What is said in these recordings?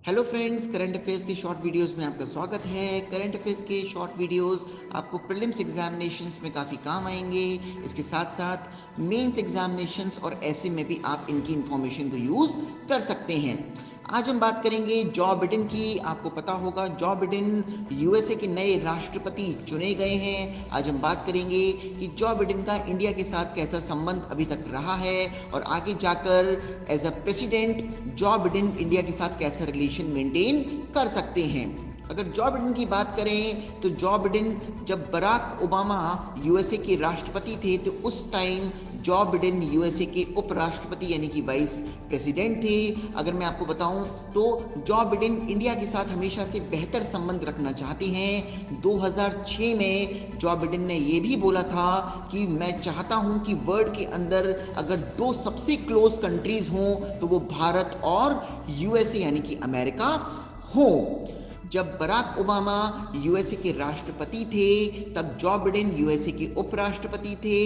Hello friends, current affairs के short videos में आपका स्वागत है। करंट अफेयर्स के शॉर्ट वीडियोस आपको प्रीलिम्स एग्जामिनेशंस में काफ़ी काम आएंगे। इसके साथ साथ मेंस एग्जामिनेशंस और ऐसे में भी आप इनकी इंफॉर्मेशन को यूज़ कर सकते हैं। आज हम बात करेंगे जॉ बिडेन की। आपको पता होगा जॉ बिडेन यूएसए के नए राष्ट्रपति चुने गए हैं। आज हम बात करेंगे कि जॉ बिडेन का इंडिया के साथ कैसा संबंध अभी तक रहा है और आगे जाकर as a president Joe Biden India के साथ कैसा रिलेशन मेंटेन कर सकते हैं। अगर जॉ बिडेन की बात करें तो जॉ बिडेन जब बराक ओबामा यूएसए के राष्ट्रपति थे तो उस टाइम जॉ बिडेन यूएसए के उपराष्ट्रपति यानी कि वाइस प्रेसिडेंट थे। अगर मैं आपको बताऊं तो जॉ बिडेन इंडिया के साथ हमेशा से बेहतर संबंध रखना चाहते हैं। 2006 में जॉ बिडेन ने ये भी बोला था कि मैं चाहता हूं कि वर्ल्ड के अंदर अगर दो सबसे क्लोज कंट्रीज हों तो वो भारत और यूएसए यानी कि अमेरिका हो। जब बराक ओबामा यूएसए के राष्ट्रपति थे तब जॉ बिडेन यूएसए के उपराष्ट्रपति थे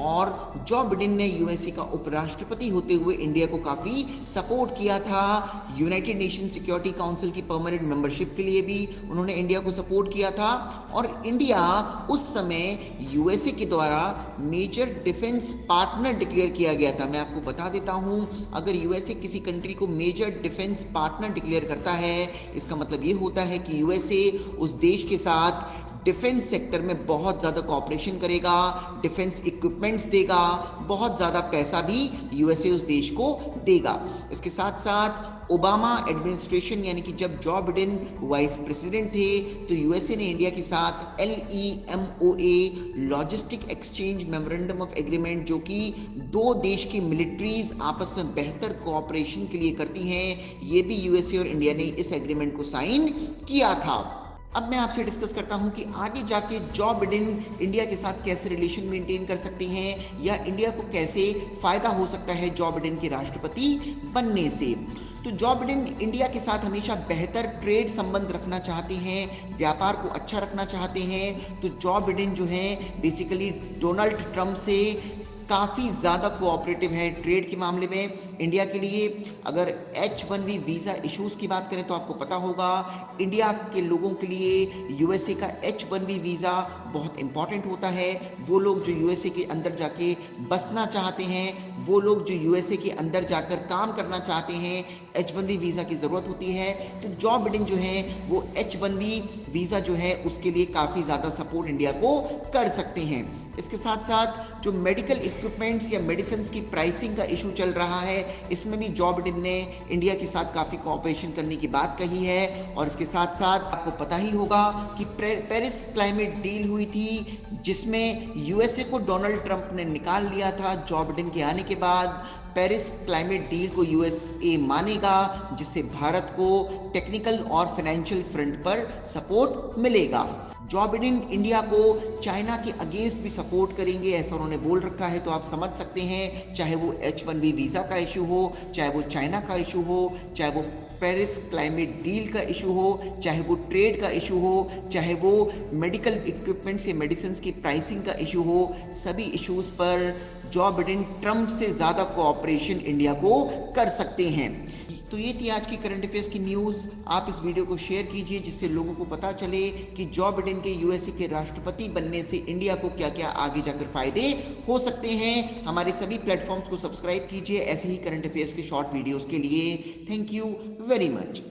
और जॉ बिडेन ने यूएसए का उपराष्ट्रपति होते हुए इंडिया को काफ़ी सपोर्ट किया था। यूनाइटेड नेशन सिक्योरिटी काउंसिल की परमानेंट मेंबरशिप के लिए भी उन्होंने इंडिया को सपोर्ट किया था और इंडिया उस समय यूएसए के द्वारा मेजर डिफेंस पार्टनर डिक्लेयर किया गया था। मैं आपको बता देता हूं, अगर यूएसए किसी कंट्री को मेजर डिफेंस पार्टनर डिक्लेयर करता है इसका मतलब ये होता है कि यूएसए उस देश के साथ डिफेंस सेक्टर में बहुत ज़्यादा कोऑपरेशन करेगा, डिफेंस इक्विपमेंट्स देगा, बहुत ज़्यादा पैसा भी यूएसए उस देश को देगा। इसके साथ साथ ओबामा एडमिनिस्ट्रेशन यानी कि जब जॉ बिडेन वाइस प्रेसिडेंट थे तो यूएसए ने इंडिया के साथ LEMOA logistic exchange memorandum of agreement जो कि दो देश की मिलिट्रीज आपस में बेहतर कोऑपरेशन के लिए करती हैं, ये भी यूएसए और इंडिया ने इस एग्रीमेंट को साइन किया था। अब मैं आपसे डिस्कस करता हूं कि आगे जाके जॉ बिडेन इंडिया के साथ कैसे रिलेशन मेंटेन कर सकते हैं या इंडिया को कैसे फायदा हो सकता है जॉ बिडेन के राष्ट्रपति बनने से। तो जॉ बिडेन इंडिया के साथ हमेशा बेहतर ट्रेड संबंध रखना चाहते हैं, व्यापार को अच्छा रखना चाहते हैं। तो जॉ बिडेन जो है बेसिकली डोनाल्ड ट्रंप से काफ़ी ज़्यादा कोऑपरेटिव है ट्रेड के मामले में इंडिया के लिए। अगर H1B वीज़ा इश्यूज़ की बात करें तो आपको पता होगा इंडिया के लोगों के लिए यूएसए का H1B वीज़ा बहुत इंपॉर्टेंट होता है। वो लोग जो यूएसए के अंदर जाके बसना चाहते हैं, वो लोग जो यूएसए के अंदर जाकर काम करना चाहते हैं, H1B वीज़ा की ज़रूरत होती है। तो जॉ बिडेन जो है वो H1B वीज़ा जो है उसके लिए काफ़ी ज़्यादा सपोर्ट इंडिया को कर सकते हैं। इसके साथ साथ जो मेडिकल इक्विपमेंट्स या मेडिसिन की प्राइसिंग का इशू चल रहा है इसमें भी जॉ बिडेन ने इंडिया के साथ काफ़ी कोऑपरेशन करने की बात कही है। और इसके साथ साथ आपको पता ही होगा कि पेरिस क्लाइमेट डील हुई थी जिसमें यूएसए को डोनाल्ड ट्रंप ने निकाल लिया था। जॉ बिडेन के आने के बाद पेरिस क्लाइमेट डील को यूएसए मानेगा जिससे भारत को टेक्निकल और फाइनेंशियल फ्रंट पर सपोर्ट मिलेगा। जॉ बिडेन इंडिया को चाइना के अगेंस्ट भी सपोर्ट करेंगे ऐसा उन्होंने बोल रखा है। तो आप समझ सकते हैं चाहे वो H1B वीज़ा का इशू हो, चाहे वो चाइना का इशू हो, चाहे वो पेरिस क्लाइमेट डील का इशू हो, चाहे वो ट्रेड का इशू हो, चाहे वो मेडिकल इक्विपमेंट्स या मेडिसिन की प्राइसिंग का इशू हो, सभी इश्यूज़ पर जॉ बिडेन ट्रंप से ज़्यादा कोऑपरेशन इंडिया को कर सकते हैं। तो ये थी आज की करंट अफेयर्स की न्यूज़। आप इस वीडियो को शेयर कीजिए जिससे लोगों को पता चले कि जॉ बिडेन के यूएसए के राष्ट्रपति बनने से इंडिया को क्या क्या आगे जाकर फायदे हो सकते हैं। हमारे सभी प्लेटफॉर्म्स को सब्सक्राइब कीजिए ऐसे ही करंट अफेयर्स के शॉर्ट वीडियोस के लिए। Thank you very much.